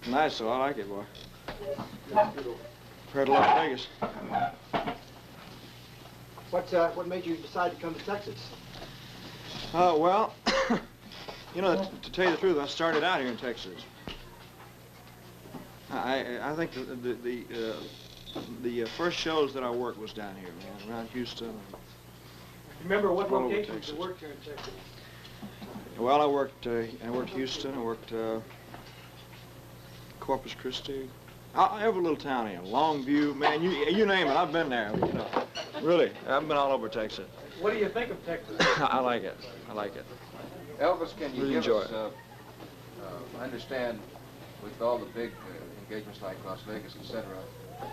Nice, though. I like it, boy. Compared to Las Vegas. What made you decide to come to Texas? Well, you know, to tell you the truth, I started out here in Texas. I think the first shows that I worked was down here, man, around Houston. Remember what locations you worked here in Texas? Well, I worked Houston. I worked Corpus Christi. Every little town here, Longview, man, you name it, I've been there. You know, really, I've been all over Texas. What do you think of Texas? I like it. I like it. Elvis, can you Really give enjoy us, I understand with all the big engagements like Las Vegas, etc.,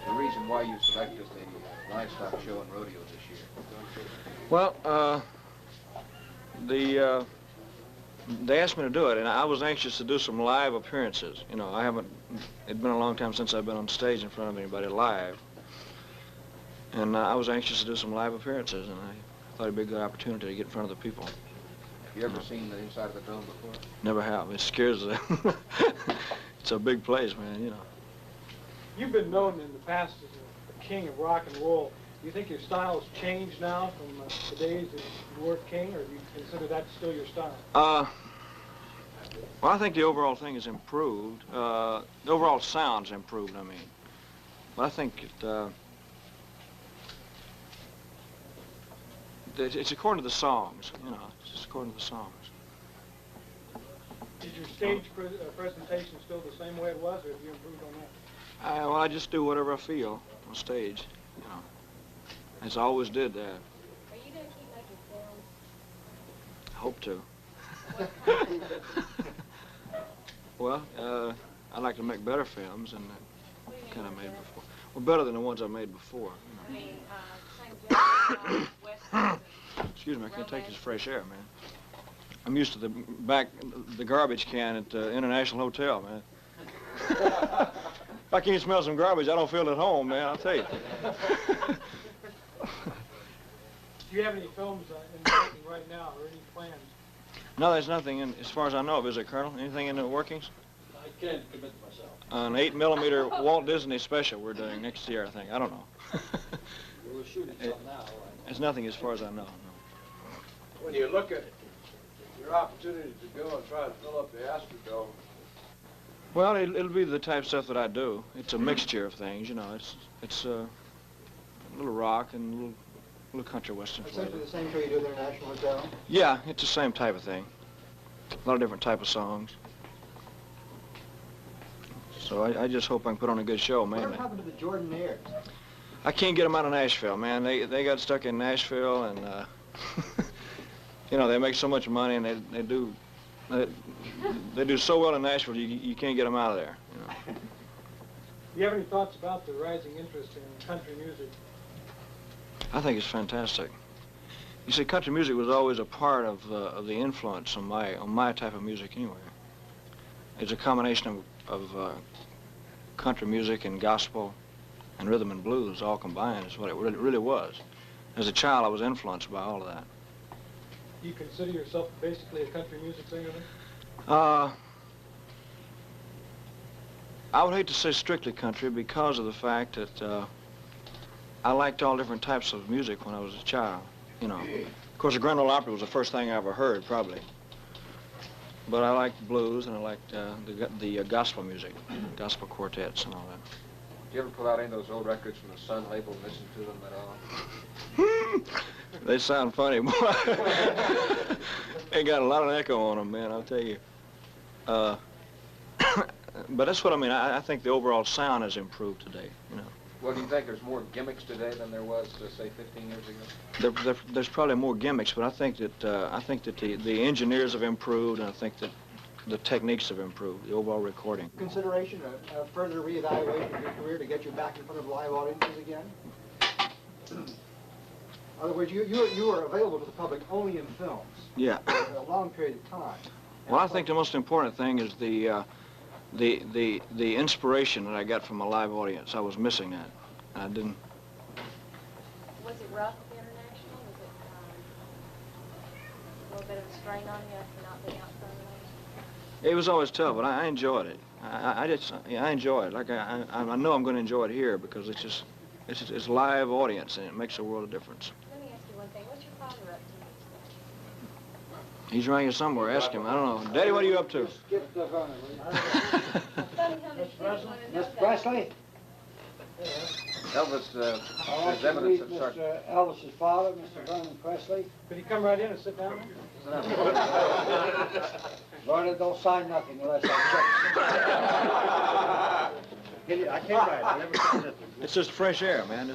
the reason why you selected the Livestock show and Rodeo this year? Well, they asked me to do it, and I was anxious to do some live appearances. You know, it'd been a long time since I've been on stage in front of anybody live. And I was anxious to do some live appearances, and I thought it'd be a good opportunity to get in front of the people. Have you ever seen the inside of the dome before? Never have. It scares them. It's a big place, man, you know. You've been known in the past as a king of rock and roll. Do you think your style has changed now from the days that you were king, or do you consider that still your style? Well, I think the overall thing has improved. The overall sound's improved, I mean. But I think it's according to the songs, you know. It's just according to the songs. Is your stage presentation still the same way it was, or have you improved on that? Well, I just do whatever I feel on stage, you know. As I always did that. Are you going to keep making films? I hope to. Well, I like to make better films than the kind I made before. Well, better than the ones I made before. You know. I mean, same West. Excuse me, I can't take this fresh air, man. I'm used to the garbage can at the International Hotel, man. If I can't smell some garbage, I don't feel at home, man, I'll tell you. Do you have any films in the making right now, or any plans? No, there's nothing in, as far as I know of, is there, Colonel? Anything in the workings? I can't commit to myself. An 8mm Walt Disney special we're doing next year, I think. I don't know. We're shooting something now, right? There's nothing as far as I know, no. When you look at your opportunity to go and try to fill up the Astrodome. Well, it'll be the type of stuff that I do. It's a mixture of things, you know. It's a little rock and a little country western flavor. Essentially the same show you do at the International Hotel? Yeah, it's the same type of thing. A lot of different type of songs. So I just hope I can put on a good show, mainly. What happened to the Jordanaires? I can't get them out of Nashville, man. They got stuck in Nashville, and you know, they make so much money, and they do so well in Nashville, you can't get them out of there. You know. Do you have any thoughts about the rising interest in country music? I think it's fantastic. You see, country music was always a part of the influence on my type of music anyway. It's a combination of country music and gospel and rhythm and blues all combined is what it really was. As a child, I was influenced by all of that. Do you consider yourself basically a country music singer then? I would hate to say strictly country because of the fact that I liked all different types of music when I was a child, you know. Of course, the Grand Ole Opry was the first thing I ever heard, probably. But I liked blues, and I liked the gospel music, gospel quartets and all that. Do you ever pull out any of those old records from the Sun label and listen to them at all? They sound funny, boy. They got a lot of echo on them, man, I'll tell you. But that's what I mean. I think the overall sound has improved today, you know. Well, do you think there's more gimmicks today than there was, say, 15 years ago? There's probably more gimmicks, but I think that the engineers have improved, and I think that the techniques have improved, the overall recording. Consideration, a further reevaluation of your career to get you back in front of live audiences again? In other words, you are available to the public only in films. Yeah. For a long period of time. Well, I think the most important thing is the inspiration that I got from a live audience. I was missing that. I didn't. Was it rough at the International? Was it a little bit of a strain on you after not being out front of It was always tough, but I enjoyed it. I enjoy it. Like I know I'm going to enjoy it here because it's live audience and it makes a world of difference. Let me ask you one thing. What's your father up to? He's around here somewhere. Ask him. I don't know. Daddy, what are you up to? Skip the phone, will you? Son, come and see. Mr. Presley? Elvis, I want there's you to evidence meet of sort. Mr. Elvis's father, Mr. Vernon Presley. Could he come right in and sit down? Vernon, don't sign nothing unless I check. I can't write. I never signed nothing. It's just fresh air, man.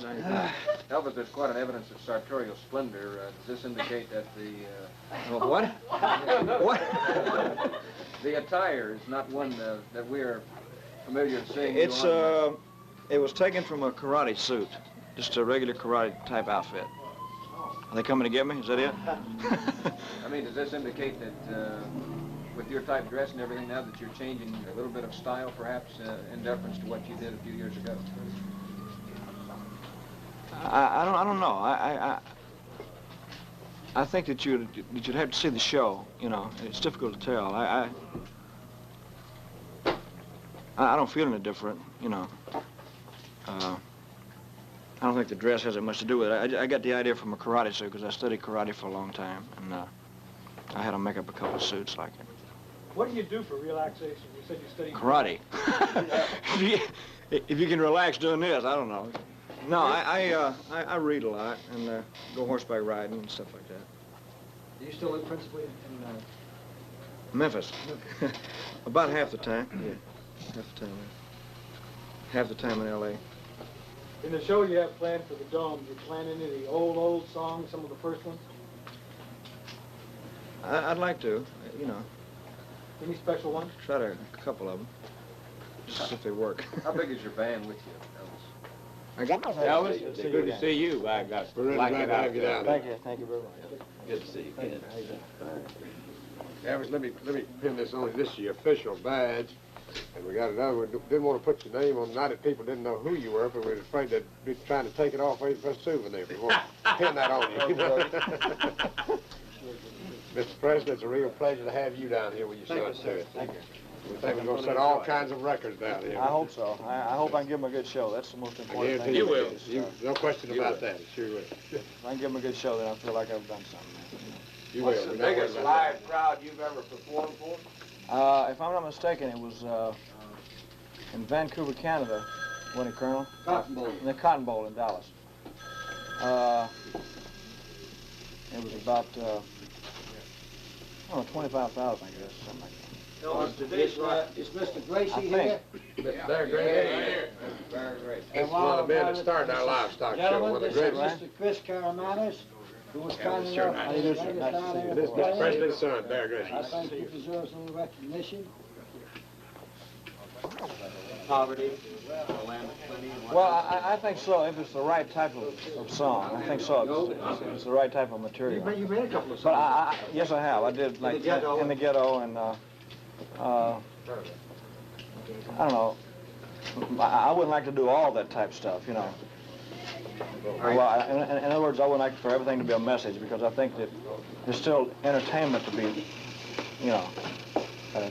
Elvis, there's quite an evidence of sartorial splendor. Does this indicate that the What? What? the attire is not one that we're familiar with seeing? You on? It was taken from a karate suit, just a regular karate type outfit. Are they coming to get me? Is that it? I mean, does this indicate that with your type of dress and everything now that you're changing a little bit of style, perhaps, in deference to what you did a few years ago? I don't know. I think that you'd have to see the show. You know, it's difficult to tell. I don't feel any different. You know. I don't think the dress has that much to do with it. I got the idea from a karate suit because I studied karate for a long time, and I had to make up a couple of suits like it. What do you do for relaxation? You said you studied Karate. If you can relax doing this, I don't know. No, I read a lot and go horseback riding and stuff like that. Do you still live principally in Memphis. About half the time. Yeah, half the time. Half the time in L.A. In the show you have planned for the Dome, do you plan any of the old songs, some of the first ones? I'd like to, you know. Any special ones? Try a couple of them, just to see if they work. How big is your band with you, Elvis, it's good to see you. I got like it out there. Thank you very much. Good to see you, Ken. Elvis, let me pin this on. This is your official badge. And we got another one. Didn't want to put your name on. Not that people didn't know who you were, but we were afraid they'd be trying to take it off for a souvenir. We want to pin that on you. Mr. President, it's a real pleasure to have you down here with your son, sir. Thank you. We think we're going to set all kinds of records down here. I hope so. I hope I can give them a good show. That's the most I important guarantee thing. You will. No question about that. Sure will. If I can give them a good show, then I feel like I've done something. You What's will. the We know biggest about live crowd you've ever performed for? If I'm not mistaken, it was in Vancouver, Canada, wasn't it, Colonel? Cotton Bowl. In the Cotton Bowl in Dallas. It was about, I don't know, 25,000, I guess, something like that. Is Mr. Gracie I think. here? that. They're great. That's one of the men that started our livestock show. One of the Gentlemen, great. this is Mr. Chris Caramanis, who was kind sure. enough How do you do, to sir? bring us Nice to down see you. here This is to Mr. play. President's son, Bear Gracie. I think he deserves a little recognition. Poverty, a land of plenty. Well, I think so, if it's the right type of song. I think so, if it's the right type of material. You made a couple of But songs. yes, I have. I did, like, Ghetto. in the ghetto, and, I don't know. I wouldn't like to do all that type stuff, you know. Well, in other words, I would like for everything to be a message, because I think that there's still entertainment to be, you know,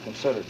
considered.